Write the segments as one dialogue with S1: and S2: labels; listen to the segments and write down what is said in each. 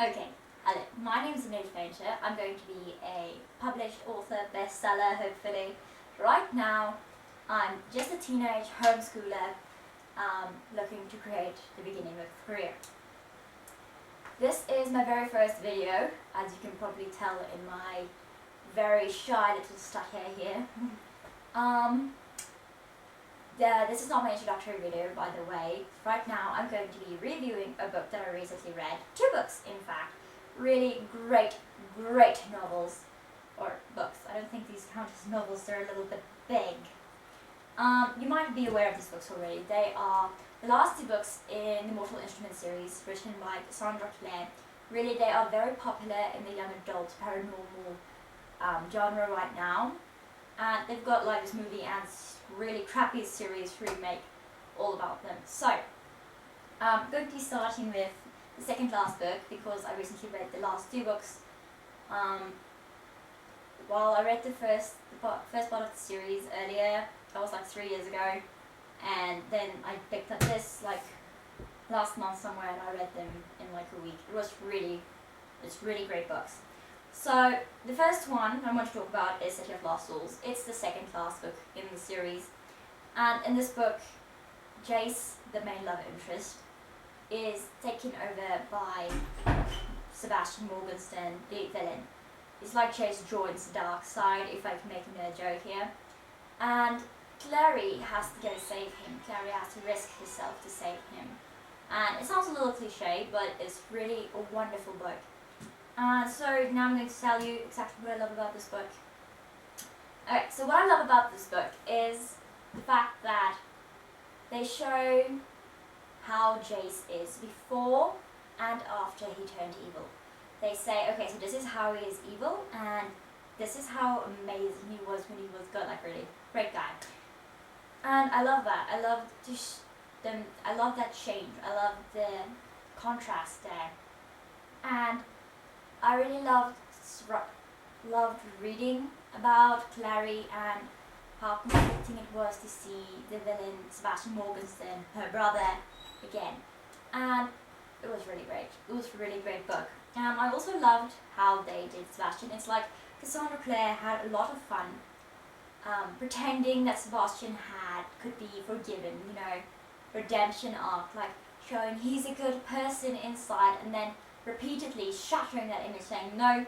S1: Okay, hello. My name is Enette. I'm going to be a published author, bestseller, hopefully. Right now, I'm just a teenage homeschooler looking to create the beginning of a career. This is my very first video, as you can probably tell in my very shy little stutter here. This is not my introductory video, by the way. Right now I'm going to be reviewing a book that I recently read. 2 books, in fact. Really great novels. Or books. I don't think these count as novels, they're a little bit big. You might be aware of these books already. They are the last 2 books in the Mortal Instruments series, written by Cassandra Clare. Really, they are very popular in the young adult paranormal genre right now. And they've got like this movie and really crappy series remake all about them. So, I'm going to be starting with the second last book because I recently read the last 2 books. While I read the first part of the series earlier, that was like 3 years ago, and then I picked up this like last month somewhere and I read them in like a week. It's really great books. So, the first one I want to talk about is City of Lost Souls. It's the second last book in the series. And in this book, Jace, the main love interest, is taken over by Sebastian Morgenstern, the villain. It's like Jace joins the dark side, if I can make a nerd joke here. And Clary has to go save him. Clary has to risk herself to save him. And it sounds a little cliche, but it's really a wonderful book. So now I'm going to tell you exactly what I love about this book. Okay, so what I love about this book is the fact that they show how Jace is before and after he turned evil. They say, okay, so this is how he is evil, and this is how amazing he was when he was good, like really great guy. And I love that. I love I love that change. I love the contrast there. And I really loved reading about Clary and how conflicting it was to see the villain Sebastian Morgenstern, her brother, again. And it was really great. It was a really great book. I also loved how they did Sebastian. It's like Cassandra Clare had a lot of fun pretending that Sebastian could be forgiven, you know, redemption arc, like showing he's a good person inside and then repeatedly shattering that image, saying, no,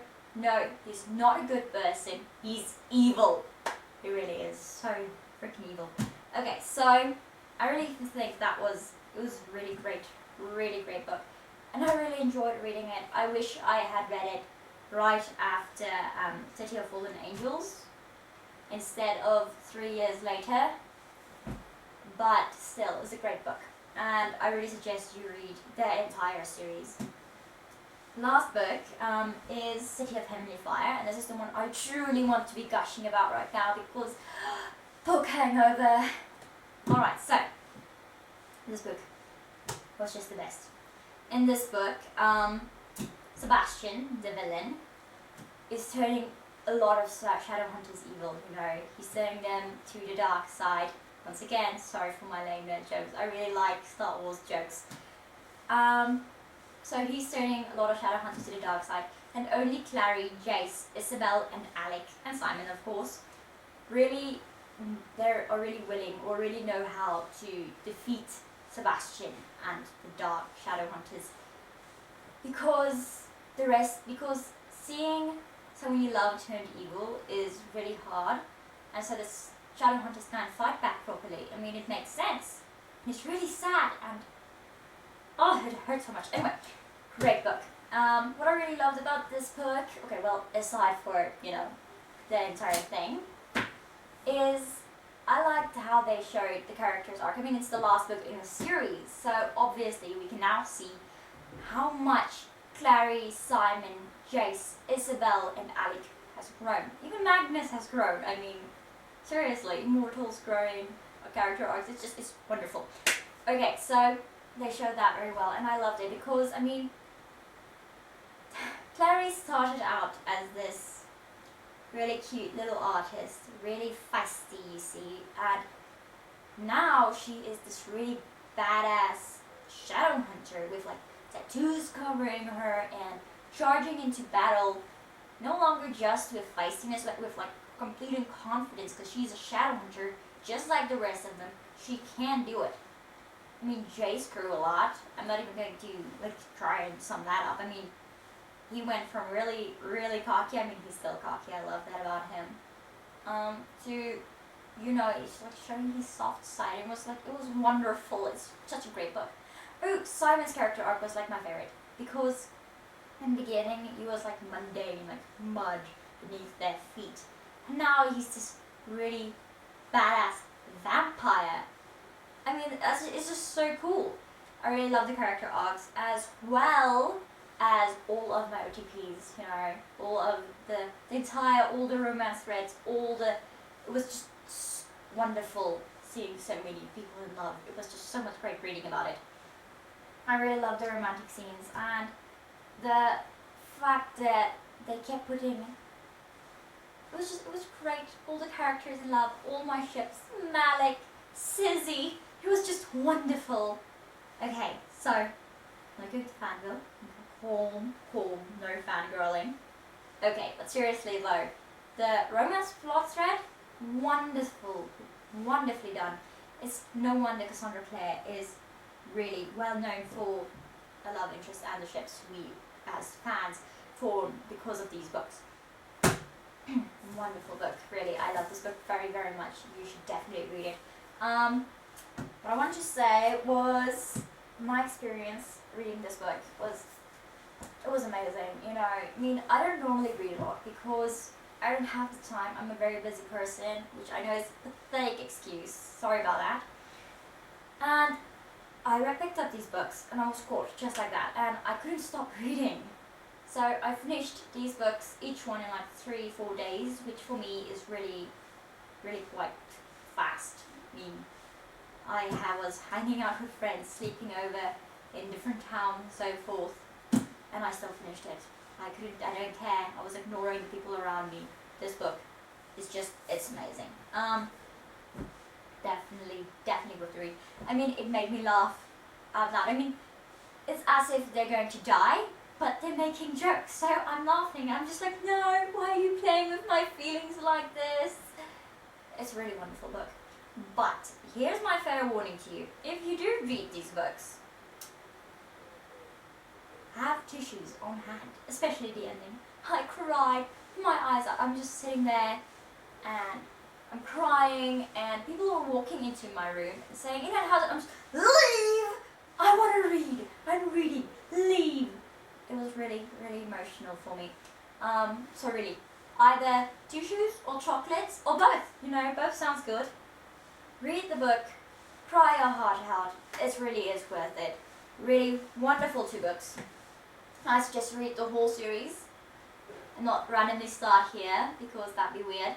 S1: he's not a good person, he's evil. He really is so freaking evil. Okay, so I really think it was a really great book. And I really enjoyed reading it. I wish I had read it right after City of Fallen Angels instead of 3 years later. But still, it's a great book. And I really suggest you read the entire series. Last book is City of Heavenly Fire, and this is the one I truly want to be gushing about right now because book hangover. Alright, so this book was just the best. In this book, Sebastian, the villain, is turning a lot of Shadowhunters evil, you know. He's turning them to the dark side. Once again, sorry for my lame nerd jokes. I really like Star Wars jokes. So he's turning a lot of Shadowhunters to the dark side, and only Clary, Jace, Isabel, and Alec, and Simon, of course, are really willing or really know how to defeat Sebastian and the dark Shadowhunters. Because seeing someone you love turned evil is really hard, and so the Shadowhunters can't fight back properly. I mean, it makes sense. It's really sad, and oh, it hurts so much. Anyway, great book. What I really loved about this book, okay, well, aside for, you know, the entire thing, is I liked how they showed the characters' arc. I mean, it's the last book in the series, so obviously we can now see how much Clary, Simon, Jace, Isabel, and Alec has grown. Even Magnus has grown. I mean, seriously, Immortal's growing, character arcs, it's wonderful. Okay, so they showed that very well, and I loved it because, I mean, Clary started out as this really cute little artist, really feisty, you see, and now she is this really badass Shadowhunter with like tattoos covering her, and charging into battle, no longer just with feistiness, but with like complete confidence, because she's a shadow hunter, just like the rest of them. She can do it. I mean, Jace grew a lot. I'm not even going to like try and sum that up. I mean, he went from really, really cocky. I mean, he's still cocky. I love that about him. To, you know, it's like showing his soft side. It was wonderful. It's such a great book. Oh, Simon's character arc was like my favorite, because in the beginning he was like mundane, like mud beneath their feet. And now he's this really badass vampire. I mean, it's just so cool. I really love the character arcs, as well as all of my OTPs, you know, all of all the romance threads, it was just wonderful seeing so many people in love. It was just so much great reading about it. I really loved the romantic scenes, and the fact that they kept putting, it was great. All the characters in love, all my ships, Malik, Sizzy, it was just wonderful. Okay, so, not going to fangirl. Calm, no fangirling. Okay, but seriously though, the romance plot thread, wonderfully done. It's no wonder Cassandra Clare is really well known for a love interest and the ships we as fans form because of these books. Wonderful book, really. I love this book very, very much. You should definitely read it. What I wanted to say was my experience reading this book was amazing. You know, I mean, I don't normally read a lot because I don't have the time. I'm a very busy person, which I know is a pathetic excuse. Sorry about that. And I picked up these books and I was caught just like that, and I couldn't stop reading. So I finished these books, each one in like 3-4 days, which for me is really, really quite fast. I mean, I was hanging out with friends, sleeping over in different towns, so forth, and I still finished it. I don't care. I was ignoring the people around me. This book is just, it's amazing. Definitely worth the read. I mean, it made me laugh out loud. I mean, it's as if they're going to die, but they're making jokes, so I'm laughing. I'm just like, no, why are you playing with my feelings like this? It's a really wonderful book. But here's my fair warning to you. If you do read these books, have tissues on hand, especially the ending. I cried, my eyes are, I'm just sitting there and I'm crying, and people are walking into my room and saying, Enette, how's it? I'm just, leave! I want to read. I'm reading. Leave. It was really, really emotional for me. So really, either tissues or chocolates or both. You know, both sounds good. Read the book, cry your heart out. It really is worth it. Really wonderful 2 books. I suggest read the whole series and not randomly start here, because that'd be weird.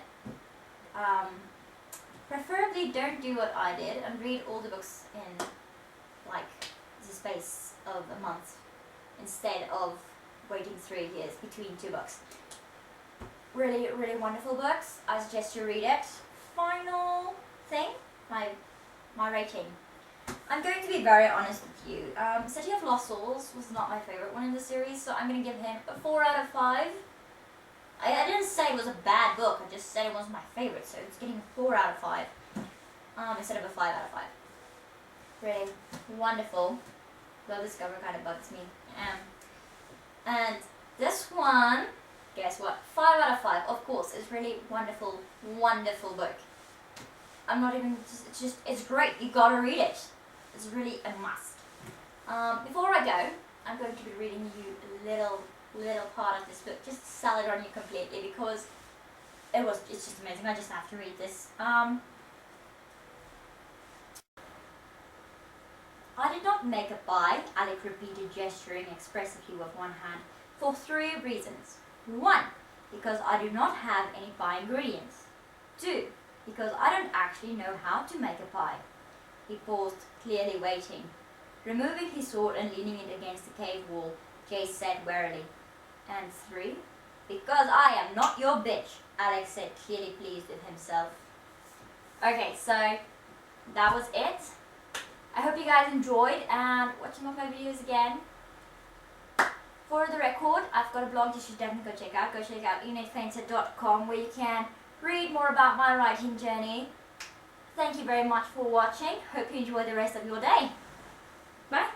S1: Preferably don't do what I did and read all the books in like the space of a month instead of waiting 3 years between 2 books. Really, really wonderful books. I suggest you read it. Final thing, my rating. I'm going to be very honest with you. City of Lost Souls was not my favorite one in the series, so I'm going to give him a 4 out of 5. I didn't say it was a bad book, I just said it wasn't my favorite, so it's getting a 4 out of 5 instead of a 5 out of 5. Really wonderful. Though this cover kind of bugs me. And this one, guess what? 5 out of 5, of course. It's really wonderful, wonderful book. I'm not even, it's great. You gotta read it. It's really a must. Before I go, I'm going to be reading you a little part of this book, just to sell it on you completely, because it's just amazing. I just have to read this. I did not make a buy, Alec repeated, gesturing expressively with one hand, for 3 reasons. 1, because I do not have any pie ingredients. 2, because I don't actually know how to make a pie. He paused, clearly waiting. Removing his sword and leaning it against the cave wall, Jace said warily. And 3, because I am not your bitch, Alex said, clearly pleased with himself. Okay, so that was it. I hope you guys enjoyed and watch some of my videos again. record. I've got a blog you should definitely go check out. Go check out enettepainter.com, where you can read more about my writing journey. Thank you very much for watching. Hope you enjoy the rest of your day. Bye.